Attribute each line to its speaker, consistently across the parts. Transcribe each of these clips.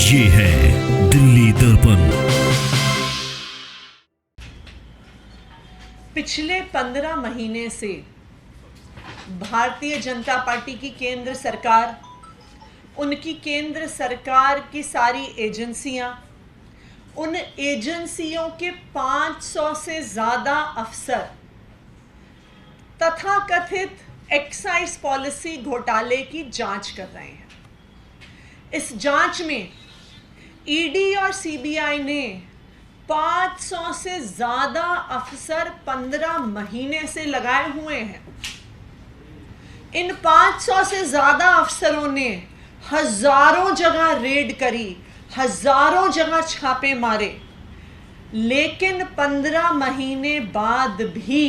Speaker 1: ये है दिल्ली दर्पण।
Speaker 2: पिछले 15 महीने से भारतीय जनता पार्टी की केंद्र सरकार, उनकी केंद्र सरकार की सारी एजेंसियां, उन एजेंसियों के 500 से ज़्यादा अफसर तथाकथित एक्साइज पॉलिसी घोटाले की जांच कर रहे हैं। इस जांच में ईडी और सीबीआई ने 500 से ज़्यादा अफसर 15 महीने से लगाए हुए हैं। इन 500 से ज़्यादा अफसरों ने हज़ारों जगह रेड करी, हज़ारों जगह छापे मारे, लेकिन 15 महीने बाद भी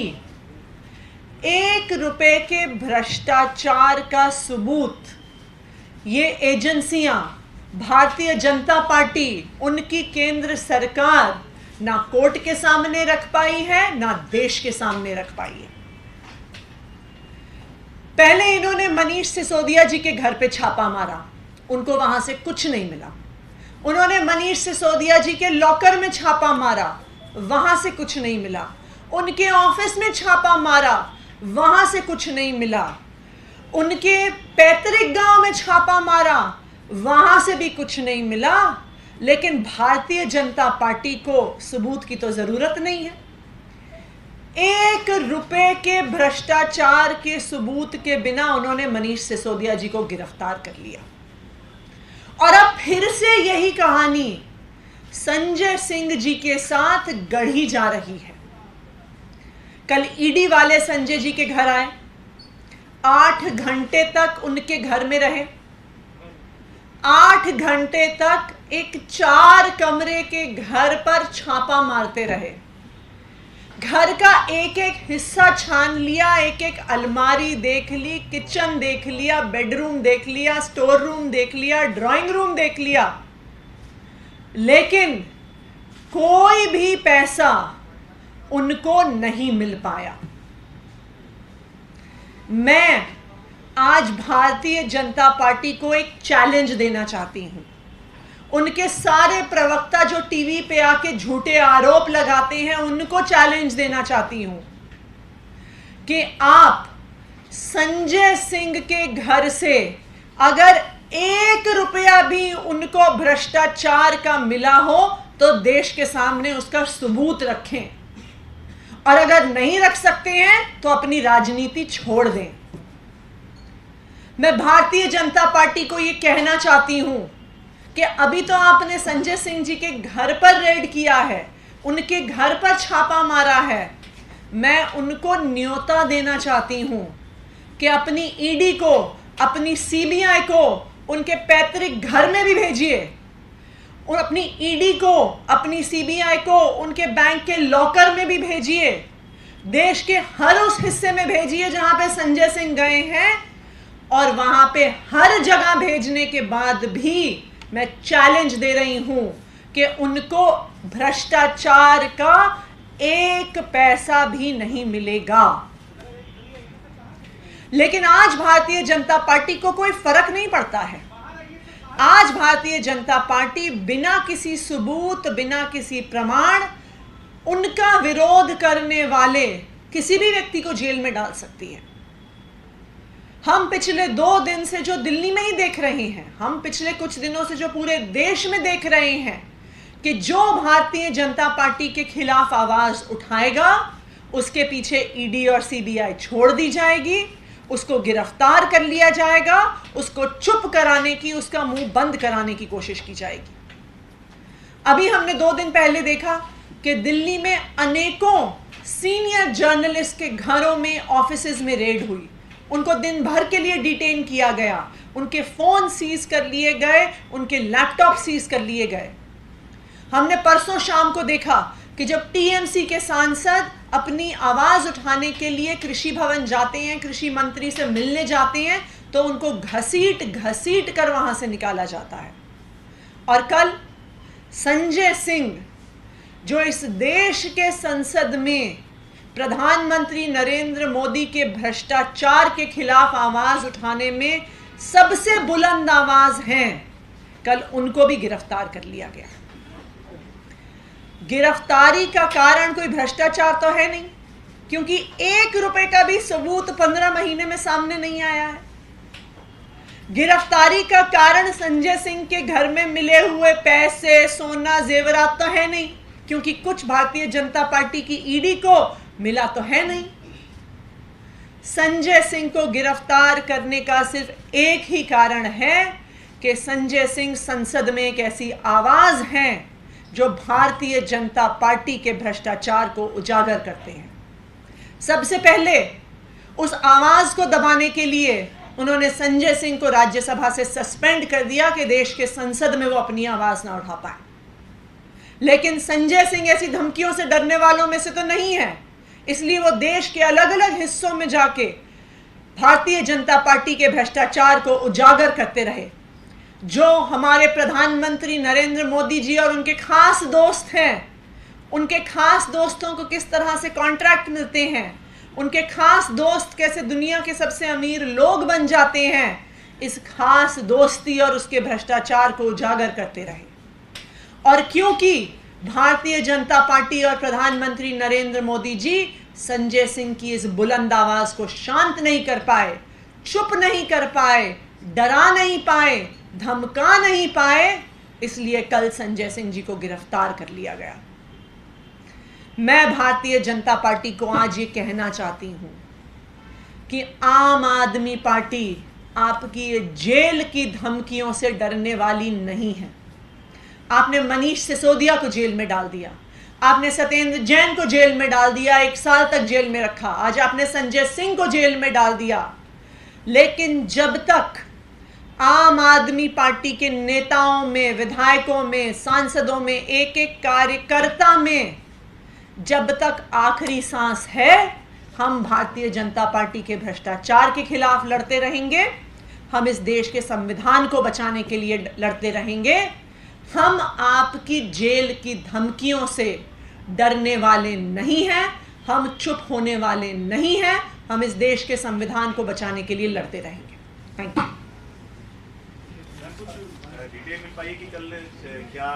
Speaker 2: 1 रुपए के भ्रष्टाचार का सबूत ये एजेंसियां, भारतीय जनता पार्टी, उनकी केंद्र सरकार ना कोर्ट के सामने रख पाई है, ना देश के सामने रख पाई है। पहले इन्होंने मनीष सिसोदिया जी के घर पे छापा मारा, उनको वहां से कुछ नहीं मिला। उन्होंने मनीष सिसोदिया जी के लॉकर में छापा मारा, वहां से कुछ नहीं मिला। उनके ऑफिस में छापा मारा, वहां से कुछ नहीं मिला। उनके पैतृक गांव में छापा मारा, वहां से भी कुछ नहीं मिला। लेकिन भारतीय जनता पार्टी को सबूत की तो जरूरत नहीं है। 1 रुपए के भ्रष्टाचार के सबूत के बिना उन्होंने मनीष सिसोदिया जी को गिरफ्तार कर लिया। और अब फिर से यही कहानी संजय सिंह जी के साथ गढ़ी जा रही है। कल ईडी वाले संजय जी के घर आए, 8 घंटे तक उनके घर में रहे। 8 घंटे तक एक 4 कमरे के घर पर छापा मारते रहे। घर का एक एक हिस्सा छान लिया, एक एक अलमारी देख ली, किचन देख लिया, बेडरूम देख लिया, स्टोर रूम देख लिया, ड्राइंग रूम देख लिया, लेकिन कोई भी पैसा उनको नहीं मिल पाया। मैं आज भारतीय जनता पार्टी को एक चैलेंज देना चाहती हूं। उनके सारे प्रवक्ता जो टीवी पे आके झूठे आरोप लगाते हैं, उनको चैलेंज देना चाहती हूं कि आप संजय सिंह के घर से अगर 1 रुपया भी उनको भ्रष्टाचार का मिला हो तो देश के सामने उसका सबूत रखें, और अगर नहीं रख सकते हैं तो अपनी राजनीति छोड़ दें। मैं भारतीय जनता पार्टी को यह कहना चाहती हूं कि अभी तो आपने संजय सिंह जी के घर पर रेड किया है, उनके घर पर छापा मारा है। मैं उनको न्योता देना चाहती हूं कि अपनी ईडी को, अपनी सीबीआई को उनके पैतृक घर में भी भेजिए, और अपनी ईडी को, अपनी सीबीआई को उनके बैंक के लॉकर में भी भेजिए। देश के हर उस हिस्से में भेजिए जहां पे संजय सिंह गए हैं, और वहां पे हर जगह भेजने के बाद भी मैं चैलेंज दे रही हूं कि उनको भ्रष्टाचार का 1 पैसा भी नहीं मिलेगा। लेकिन आज भारतीय जनता पार्टी को कोई फर्क नहीं पड़ता है। आज भारतीय जनता पार्टी बिना किसी सबूत, बिना किसी प्रमाण, उनका विरोध करने वाले किसी भी व्यक्ति को जेल में डाल सकती है। हम पिछले 2 दिन से जो दिल्ली में ही देख रहे हैं, हम पिछले कुछ दिनों से जो पूरे देश में देख रहे हैं कि जो भारतीय जनता पार्टी के खिलाफ आवाज उठाएगा उसके पीछे ईडी और सीबीआई छोड़ दी जाएगी, उसको गिरफ्तार कर लिया जाएगा, उसको चुप कराने की, उसका मुंह बंद कराने की कोशिश की जाएगी। अभी हमने 2 दिन पहले देखा कि दिल्ली में अनेकों सीनियर जर्नलिस्ट के घरों में, ऑफिसेज में रेड हुई। उनको दिन भर के लिए डिटेन किया गया, उनके फोन सीज कर लिए गए, उनके लैपटॉप सीज कर लिए गए। हमने परसों शाम को देखा कि जब टीएमसी के सांसद अपनी आवाज उठाने के लिए कृषि भवन जाते हैं, कृषि मंत्री से मिलने जाते हैं, तो उनको घसीट घसीट कर वहां से निकाला जाता है। और कल संजय सिंह, जो इस देश के संसद में प्रधानमंत्री नरेंद्र मोदी के भ्रष्टाचार के खिलाफ आवाज उठाने में सबसे बुलंद आवाज हैं, कल उनको भी गिरफ्तार कर लिया गया। गिरफ्तारी का कारण कोई भ्रष्टाचार तो है नहीं, क्योंकि 1 रुपए का भी सबूत 15 महीने में सामने नहीं आया है। गिरफ्तारी का कारण संजय सिंह के घर में मिले हुए पैसे, सोना, जेवरात तो है नहीं, क्योंकि कुछ भारतीय जनता पार्टी की ईडी को मिला तो है नहीं। संजय सिंह को गिरफ्तार करने का सिर्फ एक ही कारण है कि संजय सिंह संसद में एक ऐसी आवाज है जो भारतीय जनता पार्टी के भ्रष्टाचार को उजागर करते हैं। सबसे पहले उस आवाज को दबाने के लिए उन्होंने संजय सिंह को राज्यसभा से सस्पेंड कर दिया कि देश के संसद में वो अपनी आवाज ना उठा पाए। लेकिन संजय सिंह ऐसी धमकियों से डरने वालों में से तो नहीं है, इसलिए वो देश के अलग अलग हिस्सों में जाके भारतीय जनता पार्टी के भ्रष्टाचार को उजागर करते रहे। जो हमारे प्रधानमंत्री नरेंद्र मोदी जी और उनके खास दोस्त हैं, उनके खास दोस्तों को किस तरह से कॉन्ट्रैक्ट मिलते हैं, उनके खास दोस्त कैसे दुनिया के सबसे अमीर लोग बन जाते हैं, इस खास दोस्ती और उसके भ्रष्टाचार को उजागर करते रहे। और क्योंकि भारतीय जनता पार्टी और प्रधानमंत्री नरेंद्र मोदी जी संजय सिंह की इस बुलंद आवाज को शांत नहीं कर पाए, चुप नहीं कर पाए, डरा नहीं पाए, धमका नहीं पाए, इसलिए कल संजय सिंह जी को गिरफ्तार कर लिया गया। मैं भारतीय जनता पार्टी को आज ये कहना चाहती हूं कि आम आदमी पार्टी आपकी ये जेल की धमकियों से डरने वाली नहीं है। आपने मनीष सिसोदिया को जेल में डाल दिया, आपने सत्येंद्र जैन को जेल में डाल दिया, 1 साल तक जेल में रखा, आज आपने संजय सिंह को जेल में डाल दिया। लेकिन जब तक आम आदमी पार्टी के नेताओं में, विधायकों में, सांसदों में, एक एक कार्यकर्ता में जब तक आखिरी सांस है, हम भारतीय जनता पार्टी के भ्रष्टाचार के खिलाफ लड़ते रहेंगे। हम इस देश के संविधान को बचाने के लिए लड़ते रहेंगे। हम आपकी जेल की धमकियों से डरने वाले नहीं हैं, हम चुप होने वाले नहीं हैं। हम इस देश के संविधान को बचाने के लिए लड़ते रहेंगे। Thank you.
Speaker 3: डिटेल मिल पाई कि कल क्या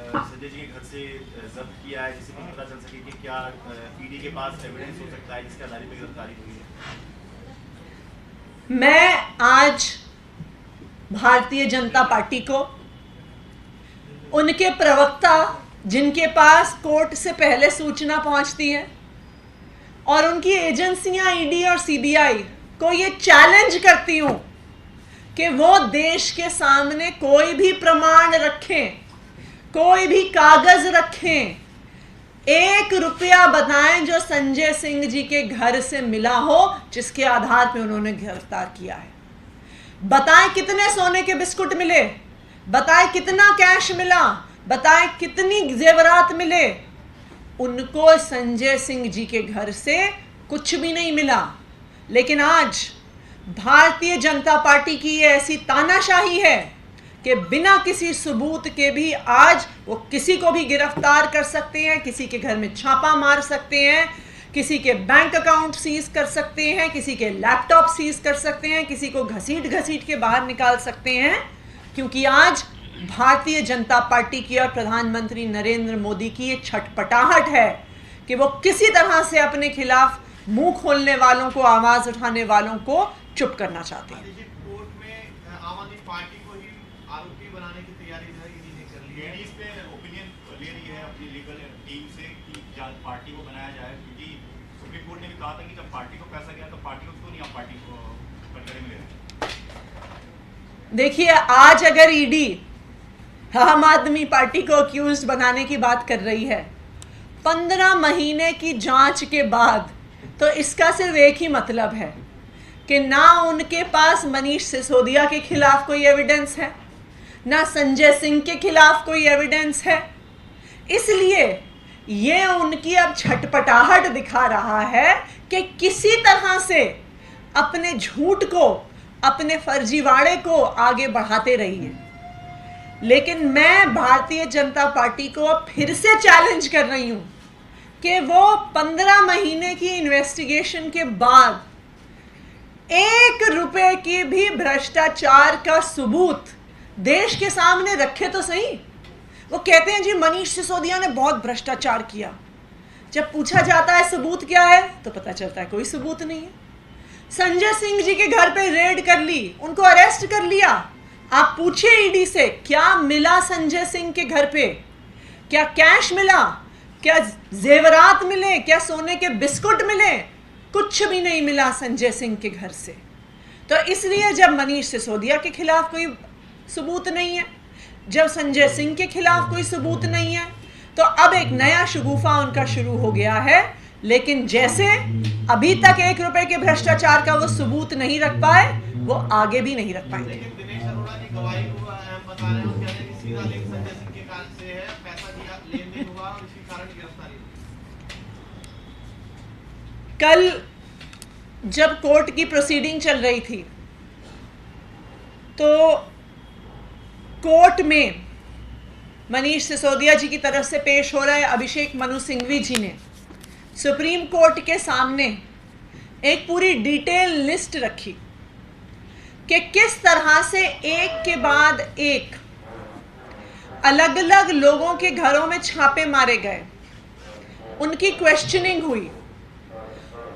Speaker 3: संजय जी के घर से जब्त किया है, जिससे पता चल सके कि क्या ईडी के पास एविडेंस हो सकता है जिसके आधार पर गिरफ्तारी हुई है।
Speaker 2: मैं आज भारतीय जनता पार्टी को, उनके प्रवक्ता जिनके पास कोर्ट से पहले सूचना पहुंचती है, और उनकी एजेंसियां ईडी और सीबीआई को ये चैलेंज करती हूं कि वो देश के सामने कोई भी प्रमाण रखें, कोई भी कागज रखें, 1 रुपया बताएं जो संजय सिंह जी के घर से मिला हो, जिसके आधार पे उन्होंने गिरफ्तार किया है। बताएं कितने सोने के बिस्कुट मिले, बताएं कितना कैश मिला, बताएं कितनी जेवरात मिले। उनको संजय सिंह जी के घर से कुछ भी नहीं मिला। लेकिन आज भारतीय जनता पार्टी की ये ऐसी तानाशाही है कि बिना किसी सबूत के भी आज वो किसी को भी गिरफ्तार कर सकते हैं, किसी के घर में छापा मार सकते हैं, किसी के बैंक अकाउंट सीज कर सकते हैं, किसी के लैपटॉप सीज कर सकते हैं, किसी को घसीट घसीट के बाहर निकाल सकते हैं, क्योंकि आज भारतीय जनता पार्टी की और प्रधानमंत्री नरेंद्र मोदी की ये छटपटाहट है कि वो किसी तरह से अपने खिलाफ मुंह खोलने वालों को, आवाज उठाने वालों को चुप करना चाहते हैं।
Speaker 4: कोर्ट में आम आदमी पार्टी को ही आरोपी बनाने की तैयारी जो है ईडी ने कर ली है।
Speaker 3: इस पे ओपिनियन ले रही है अपनी लीगल टीम से कि पार्टी को बनाया जाए, क्योंकि सुप्रीम कोर्ट ने भी कहा था कि जब पार्टी को पैसा गया तो पार्टी को क्यों नहीं आप पार्टी को कटघरे में ले रहे।
Speaker 2: देखिए, आज अगर ईडी आम आदमी पार्टी को अक्यूज्ड बनाने की बात कर रही है 15 महीने की जांच के बाद, तो इसका सिर्फ एक ही मतलब है कि ना उनके पास मनीष सिसोदिया के खिलाफ कोई एविडेंस है, ना संजय सिंह के खिलाफ कोई एविडेंस है। इसलिए ये उनकी अब छटपटाहट दिखा रहा है कि किसी तरह से अपने झूठ को, अपने फर्जीवाड़े को आगे बढ़ाते रहिए। लेकिन मैं भारतीय जनता पार्टी को अब फिर से चैलेंज कर रही हूं कि वो 15 महीने की इन्वेस्टिगेशन के बाद 1 रुपए की भी भ्रष्टाचार का सबूत देश के सामने रखे तो सही। वो कहते हैं जी मनीष सिसोदिया ने बहुत भ्रष्टाचार किया। जब पूछा जाता है सबूत क्या है तो पता चलता है कोई सबूत नहीं है। संजय सिंह जी के घर पे रेड कर ली, उनको अरेस्ट कर लिया। आप पूछिए ईडी से क्या मिला संजय सिंह के घर पे, क्या कैश मिला, क्या जेवरात मिले, क्या सोने के बिस्कुट मिले? कुछ भी नहीं मिला संजय सिंह के घर से। तो इसलिए जब मनीष सिसोदिया के खिलाफ कोई सबूत नहीं है, जब संजय सिंह के खिलाफ कोई सबूत नहीं है, तो अब एक नया शगुफा उनका शुरू हो गया है। लेकिन जैसे अभी तक 1 रुपए के भ्रष्टाचार का वो सबूत नहीं रख पाए, वो आगे भी नहीं रख पाएंगे।
Speaker 4: लेकिन दिनेश अरोड़ा की गवाही को बता रहे हैं, वो कह रहे हैं कि सीधा लिंक संजय सिंह के कारण से है, पैसा दिया, लेन देन हुआ और इसी कारण गिरफ्तारी हुई।
Speaker 2: कल जब कोर्ट की प्रोसीडिंग चल रही थी तो कोर्ट में मनीष सिसोदिया जी की तरफ से पेश हो रहे अभिषेक मनु सिंघवी जी ने सुप्रीम कोर्ट के सामने एक पूरी डिटेल लिस्ट रखी कि किस तरह से एक के बाद एक अलग अलग लोगों के घरों में छापे मारे गए, उनकी क्वेश्चनिंग हुई।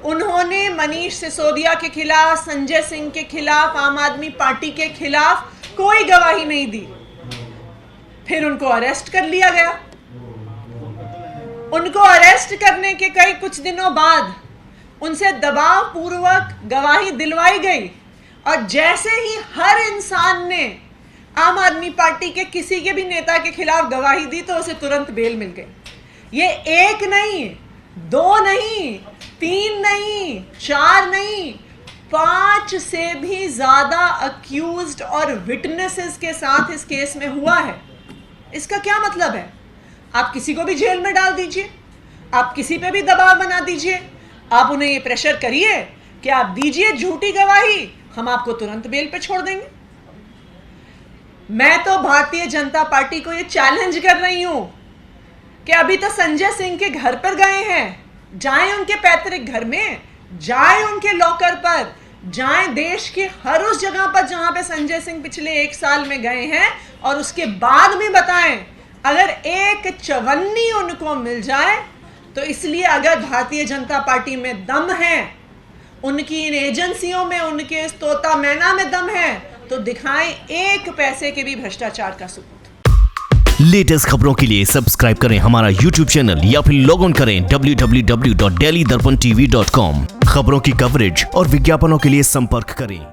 Speaker 2: उन्होंने मनीष सिसोदिया के खिलाफ, संजय सिंह के खिलाफ, आम आदमी पार्टी के खिलाफ कोई गवाही नहीं दी। फिर उनको अरेस्ट कर लिया गया। उनको अरेस्ट करने के कुछ दिनों बाद उनसे दबाव पूर्वक गवाही दिलवाई गई और जैसे ही हर इंसान ने आम आदमी पार्टी के किसी के भी नेता के खिलाफ गवाही दी तो उसे तुरंत बेल मिल गई। ये 1 नहीं, 2 नहीं, 3 नहीं, 4 नहीं, 5 से भी ज्यादा अक्यूज्ड और विटनेसेस के साथ इस केस में हुआ है। इसका क्या मतलब है? आप किसी को भी जेल में डाल दीजिए, आप किसी पे भी दबाव बना दीजिए, आप उन्हें ये प्रेशर करिए कि आप दीजिए झूठी गवाही, हम आपको तुरंत बेल पे छोड़ देंगे। मैं तो भारतीय जनता पार्टी को ये चैलेंज कर रही हूं कि अभी तो संजय सिंह के घर पर गए हैं, जाएं उनके पैतृक घर में, जाएं उनके लॉकर पर, जाएं देश के हर उस जगह पर जहां पे संजय सिंह पिछले 1 साल में गए हैं और उसके बाद भी बताएं। अगर एक चवन्नी उनको मिल जाए तो इसलिए अगर भारतीय जनता पार्टी में दम है, उनकी इन एजेंसियों में, उनके इस तोता मैना में दम है, तो दिखाएं 1 पैसे के भी भ्रष्टाचार का सबूत।
Speaker 1: लेटेस्ट खबरों के लिए सब्सक्राइब करें हमारा YouTube चैनल या फिर लॉग ऑन करें www.delhidarpantv.com। खबरों की कवरेज और विज्ञापनों के लिए संपर्क करें।